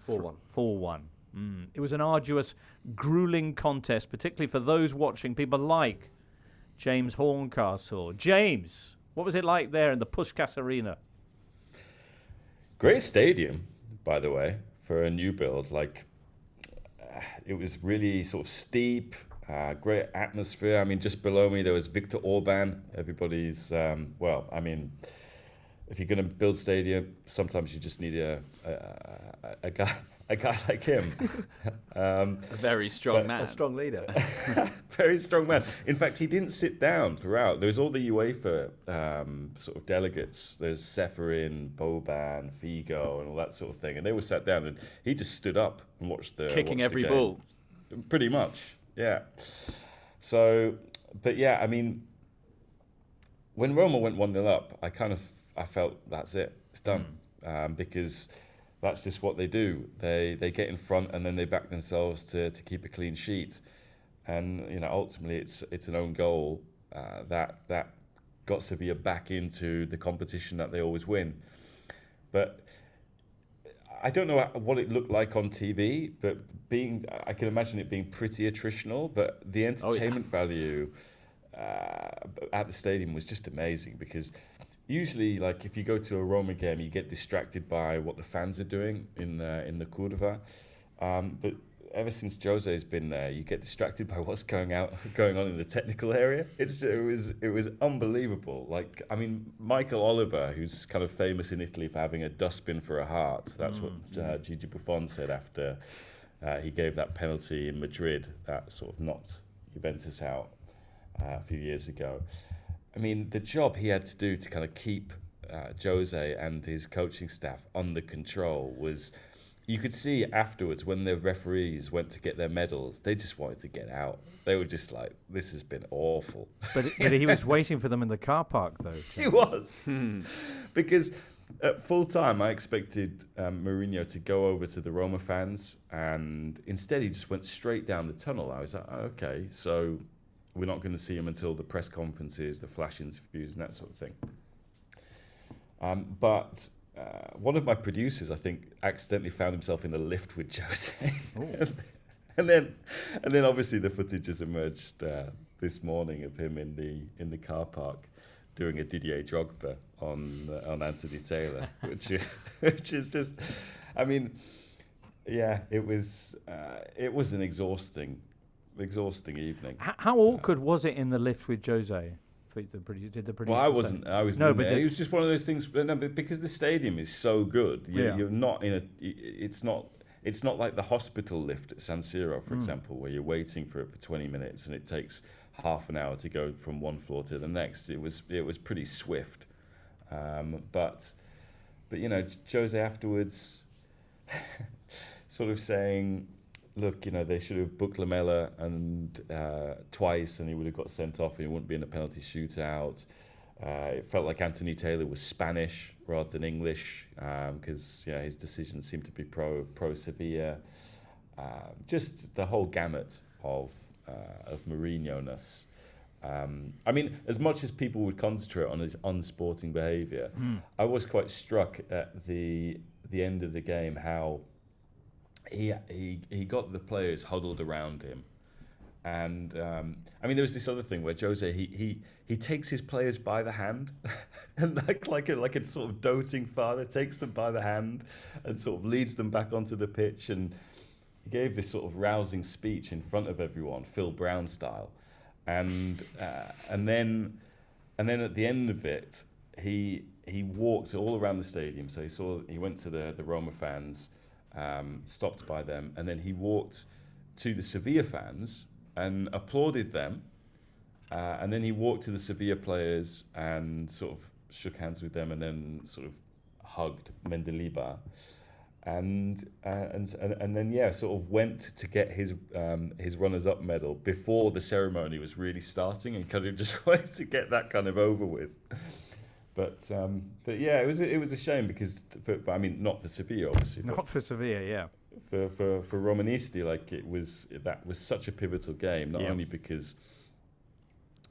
4-1. 4-1. It was an arduous, grueling contest, particularly for those watching, people like James Horncastle. James, what was it like there in the Puskás Arena? Great stadium, by the way, for a new build. It was really sort of steep, great atmosphere. I mean, just below me there was Viktor Orban. Everybody's if you're going to build stadium, sometimes you just need a guy like him. A very strong man. A strong leader. Very strong man. In fact, he didn't sit down throughout. There was all the UEFA sort of delegates. There's Seferin, Boban, Figo, and all that sort of thing. And they were sat down, and he just stood up and watched the Kicking every game. ball. Pretty much, yeah. So, but yeah, I mean, when Roma went 1-0 up, I felt that's it. It's done. Because that's just what they do. They get in front and then they back themselves to keep a clean sheet. And ultimately it's an own goal that got Sevilla back into the competition that they always win. But I don't know what it looked like on TV, but I can imagine it being pretty attritional. But the entertainment value at the stadium was just amazing, because usually, like, if you go to a Roma game, you get distracted by what the fans are doing in the curva. But ever since Jose's been there, you get distracted by what's going on in the technical area. It was unbelievable. Like, I mean, Michael Oliver, who's kind of famous in Italy for having a dustbin for a heart. That's what Gigi Buffon said after he gave that penalty in Madrid that sort of knocked Juventus out a few years ago. I mean, the job he had to do to kind of keep Jose and his coaching staff under control was, you could see afterwards when the referees went to get their medals, they just wanted to get out. They were just like, this has been awful. But he was waiting for them in the car park, though. James. He was. Because at full time, I expected Mourinho to go over to the Roma fans, and instead he just went straight down the tunnel. I was like, okay, so we're not going to see him until the press conferences, the flash interviews, and that sort of thing. But one of my producers, I think, accidentally found himself in a lift with Jose. and then obviously the footage has emerged this morning of him in the car park doing a Didier Drogba on Anthony Taylor, which is just, I mean, yeah, it was an exhausting evening. How awkward was it in the lift with Jose? Did the producer Well, I wasn't. say? I was No, in but there. It was just one of those things. But because the stadium is so good, you're not in a. It's not like the hospital lift at San Siro, for example, where you're waiting for it for 20 minutes and it takes half an hour to go from one floor to the next. It was pretty swift, but Jose afterwards, sort of saying, look, they should have booked Lamela and twice, and he would have got sent off, and he wouldn't be in a penalty shootout. It felt like Anthony Taylor was Spanish rather than English, because his decisions seemed to be pro Sevilla. Just the whole gamut of Mourinho-ness. I mean, as much as people would concentrate on his unsporting behaviour, I was quite struck at the end of the game how he got the players huddled around him, and I mean, there was this other thing where Jose he takes his players by the hand, and like a sort of doting father takes them by the hand and sort of leads them back onto the pitch, and he gave this sort of rousing speech in front of everyone, Phil Brown style, and then at the end of it, he walked all around the stadium. So he went to the Roma fans. Stopped by them, and then he walked to the Sevilla fans and applauded them, and then he walked to the Sevilla players and sort of shook hands with them, and then sort of hugged Mendilibar, and then sort of went to get his runners-up medal before the ceremony was really starting, and kind of just wanted to get that kind of over with. But yeah, it was a shame because, I mean, not for Sevilla, obviously. Not for Sevilla, yeah. For Romanisti, that was such a pivotal game, not only because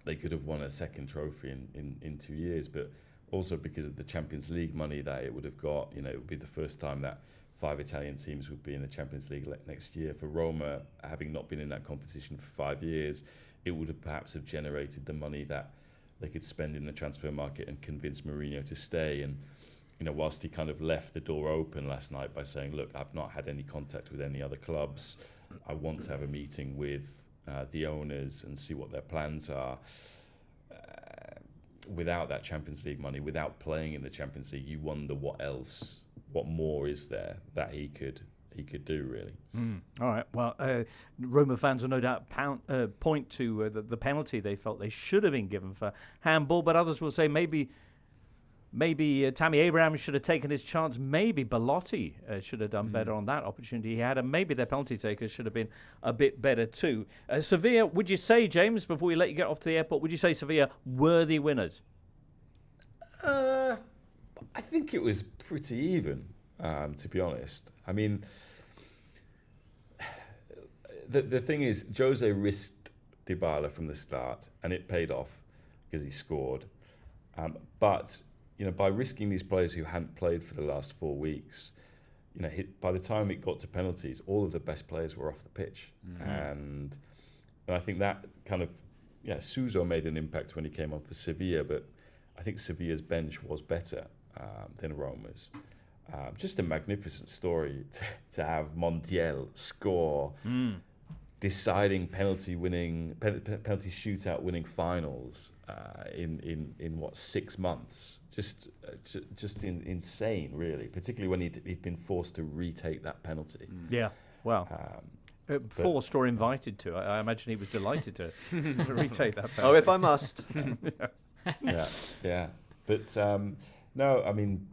they could have won a second trophy in 2 years, but also because of the Champions League money that it would have got. It would be the first time that 5 Italian teams would be in the Champions League next year. For Roma, having not been in that competition for 5 years, it would have perhaps have generated the money that they could spend in the transfer market and convince Mourinho to stay. And whilst he kind of left the door open last night by saying, look, I've not had any contact with any other clubs, I want to have a meeting with the owners and see what their plans are. Without that Champions League money, without playing in the Champions League, you wonder what more is there that he could do, really. All right. Well, Roma fans will no doubt point to the penalty they felt they should have been given for handball, but others will say maybe Tammy Abraham should have taken his chance. Maybe Belotti should have done better on that opportunity he had, and maybe their penalty takers should have been a bit better too. Sevilla, would you say, James, before we let you get off to the airport, would you say Sevilla worthy winners? I think it was pretty even, to be honest. I mean, the thing is, Jose risked Dybala from the start, and it paid off because he scored. But by risking these players who hadn't played for the last 4 weeks, by the time it got to penalties, all of the best players were off the pitch, and I think that kind of Suso made an impact when he came on for Sevilla, but I think Sevilla's bench was better than Roma's. Just a magnificent story to have Montiel score, deciding penalty shootout winning finals in what 6 months. Just insane, really. Particularly when he'd been forced to retake that penalty. Yeah, well. Forced or invited to. I imagine he was delighted to retake that penalty. Oh, if I must. Yeah. But no, I mean,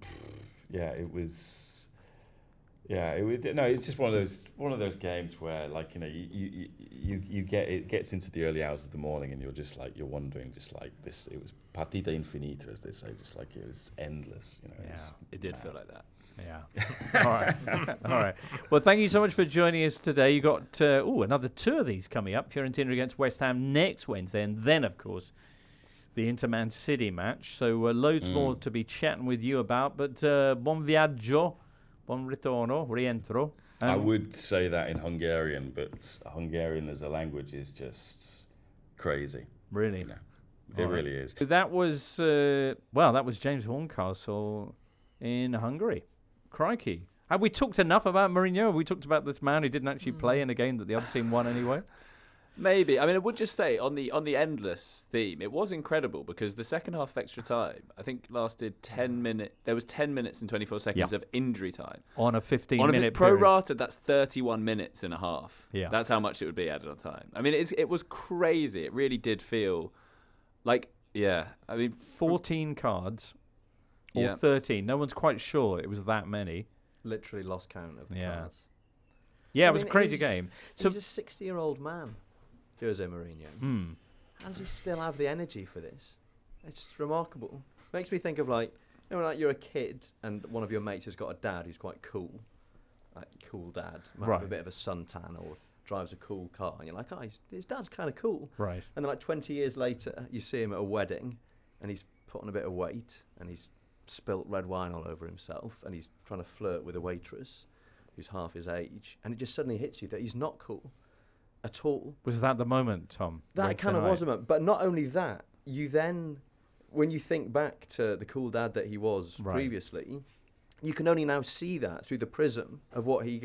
it was. It's just one of those games where, like, you get it gets into the early hours of the morning, and you're wondering, just like this. It was partita infinita, as they say, just like it was endless. It did feel like that. Yeah. All right. Well, thank you so much for joining us today. You got another 2 of these coming up. Fiorentina against West Ham next Wednesday, and then, of course, the Inter-Man City match. So loads more to be chatting with you about. But buon viaggio, buon ritorno, rientro. I would say that in Hungarian, but Hungarian as a language is just crazy. Really? It really is. So that was James Horncastle in Hungary. Crikey. Have we talked enough about Mourinho? Have we talked about this man who didn't actually play in a game that the other team won anyway? Maybe. I mean, I would just say on the endless theme, it was incredible because the second half of extra time, I think, lasted 10 minutes. There was 10 minutes and 24 seconds of injury time. On a 15-minute pro-rated, that's 31 minutes and a half. Yeah. That's how much it would be added on time. I mean, it was crazy. It really did feel like, I mean... 14 cards or 13. No one's quite sure it was that many. Literally lost count of the cards. Yeah, it was a crazy game. So he's a 60-year-old man. Jose Mourinho. How does he still have the energy for this? It's remarkable. Makes me think of like you're a kid and one of your mates has got a dad who's quite cool, like cool dad, might have a bit of a suntan or drives a cool car, and you're like, his dad's kind of cool. Right. And then like 20 years later, you see him at a wedding, and he's put on a bit of weight, and he's spilt red wine all over himself, and he's trying to flirt with a waitress who's half his age, and it just suddenly hits you that he's not cool at all. Was that the moment, Tom? That kind of was a moment. But not only that, you then, when you think back to the cool dad that he was previously, you can only now see that through the prism of what he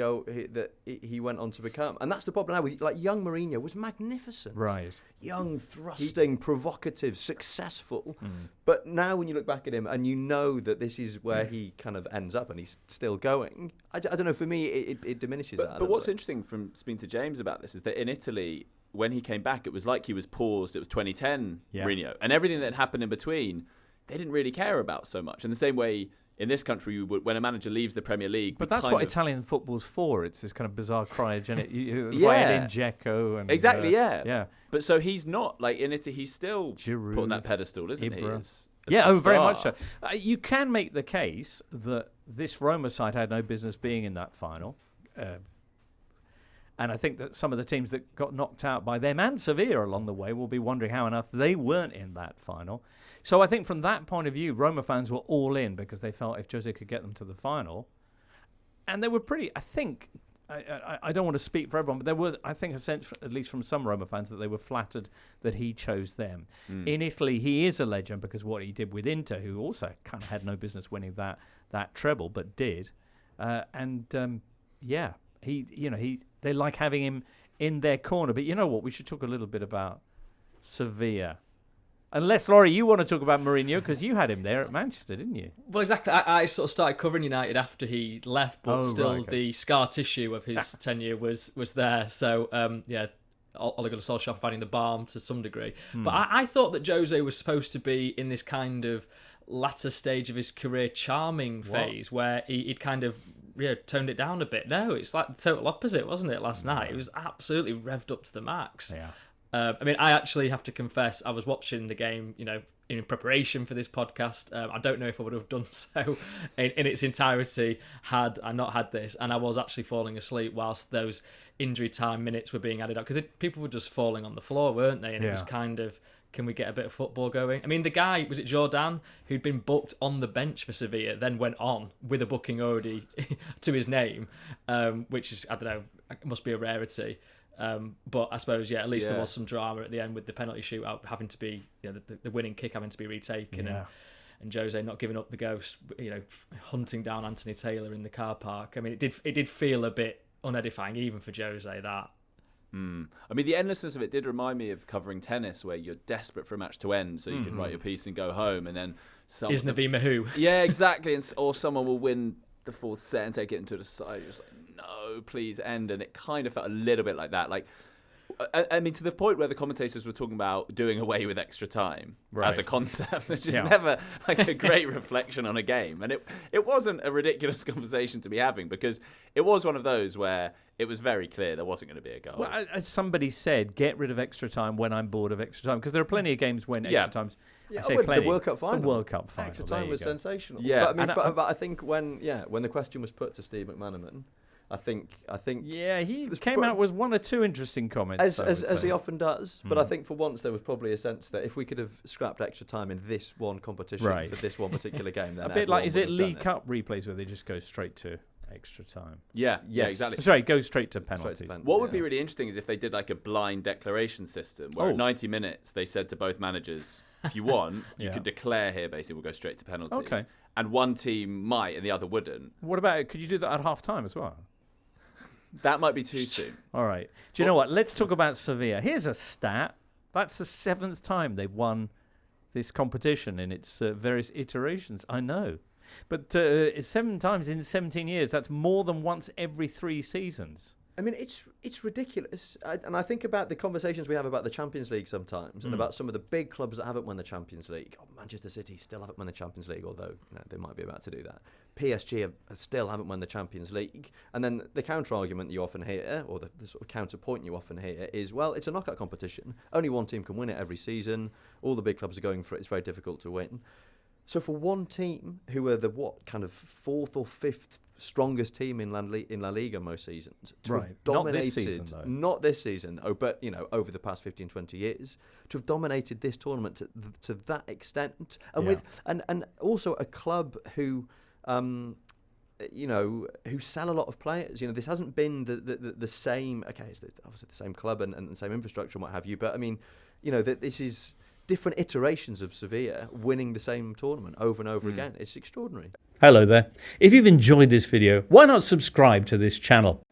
went on to become. And that's the problem now. Like, young Mourinho was magnificent. Right. Young, thrusting, provocative, successful. But now when you look back at him and you know that this is where he kind of ends up and he's still going, I don't know, for me, it diminishes that. But what's interesting from speaking to James about this is that in Italy, when he came back, it was like he was paused. It was 2010 Mourinho. And everything that happened in between, they didn't really care about so much. In the same way, in this country, when a manager leaves the Premier League... But that's what Italian football's for. It's this kind of bizarre cryogenic... in Dzeko and... Exactly, yeah. But so he's not, like, in Italy, he's still Giroud, put on that pedestal, isn't Ibra. he? Very much so. You can make the case that this Roma side had no business being in that final. And I think that some of the teams that got knocked out by them and Sevilla along the way will be wondering how on earth they weren't in that final. So I think from that point of view, Roma fans were all in because they felt if Jose could get them to the final, and they were pretty. I think I don't want to speak for everyone, but there was, I think, a sense, at least from some Roma fans, that they were flattered that he chose them. In Italy, he is a legend because what he did with Inter, who also kind of had no business winning that treble, but did. They like having him in their corner. But you know what? We should talk a little bit about Sevilla. Unless, Laurie, you want to talk about Mourinho, because you had him there at Manchester, didn't you? Well, exactly. I sort of started covering United after he left, but the scar tissue of his tenure was there. So, Ole Gunnar Solskjaer providing the balm to some degree. But I thought that Jose was supposed to be in this kind of latter stage of his career charming phase where he'd kind of toned it down a bit. No, it's like the total opposite, wasn't it, last night? It was absolutely revved up to the max. Yeah. I actually have to confess, I was watching the game, in preparation for this podcast. I don't know if I would have done so in its entirety had I not had this. And I was actually falling asleep whilst those injury time minutes were being added up. Because people were just falling on the floor, weren't they? And it was kind of, can we get a bit of football going? I mean, the guy, was it Jordan, who'd been booked on the bench for Sevilla, then went on with a booking already to his name, which is, I don't know, it must be a rarity. But I suppose, at least there was some drama at the end with the penalty shootout having to be, the winning kick having to be retaken, and Jose not giving up the ghost, hunting down Anthony Taylor in the car park. I mean, it did feel a bit unedifying, even for Jose, that. I mean, the endlessness of it did remind me of covering tennis, where you're desperate for a match to end so you can write your piece and go home, and then is Navima who? Yeah, exactly, or someone will win the fourth set and take it into the side. Just like, no, please end. And it kind of felt a little bit like that. Like, I mean, to the point where the commentators were talking about doing away with extra time as a concept, which is never like a great reflection on a game. And it wasn't a ridiculous conversation to be having, because it was one of those where it was very clear there wasn't going to be a goal. Well, as somebody said, get rid of extra time when I'm bored of extra time, because there are plenty of games when extra time's. Yeah, I say plenty. The World Cup final. The World Cup final. Extra time was sensational. Yeah, but I think when the question was put to Steve McManaman, I think. Yeah, he came out with one or two interesting comments. As he often does. But I think for once there was probably a sense that if we could have scrapped extra time in this one competition for this one particular game, then a bit like, is it League Cup replays where they just go straight to extra time? Yeah, exactly. Sorry, go straight to penalties. What would be really interesting is if they did like a blind declaration system where at 90 minutes they said to both managers, if you want, you could declare here, basically, we'll go straight to penalties. Okay. And one team might and the other wouldn't. What about, could you do that at half time as well? That might be too soon. All right. Do you know what? Let's talk about Sevilla. Here's a stat. That's the 7th time they've won this competition in its various iterations. I know. But 7 times in 17 years, that's more than once every 3 seasons. I mean, it's ridiculous. And I think about the conversations we have about the Champions League sometimes, and about some of the big clubs that haven't won the Champions League. Manchester City still haven't won the Champions League, although they might be about to do that. PSG still haven't won the Champions League. And then the counter-argument you often hear, or the sort of counterpoint you often hear is, well, it's a knockout competition. Only one team can win it every season. All the big clubs are going for it. It's very difficult to win. So for one team, who are the 4th or 5th strongest team in La Liga most seasons, to have dominated, not this season, but over the past 15-20 years, to have dominated this tournament to that extent, and with and also a club who who sell a lot of players. This hasn't been the same. Okay, it's obviously the same club and the same infrastructure and what have you, but I mean, that this is different iterations of Sevilla winning the same tournament over and over again. It's extraordinary. Hello there. If you've enjoyed this video, why not subscribe to this channel?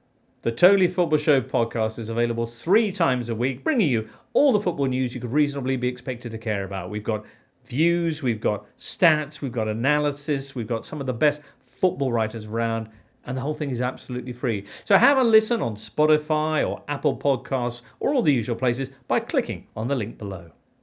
The Totally Football Show podcast is available 3 times a week, bringing you all the football news you could reasonably be expected to care about. We've got views, we've got stats, we've got analysis, we've got some of the best football writers around, and the whole thing is absolutely free. So have a listen on Spotify or Apple Podcasts or all the usual places by clicking on the link below.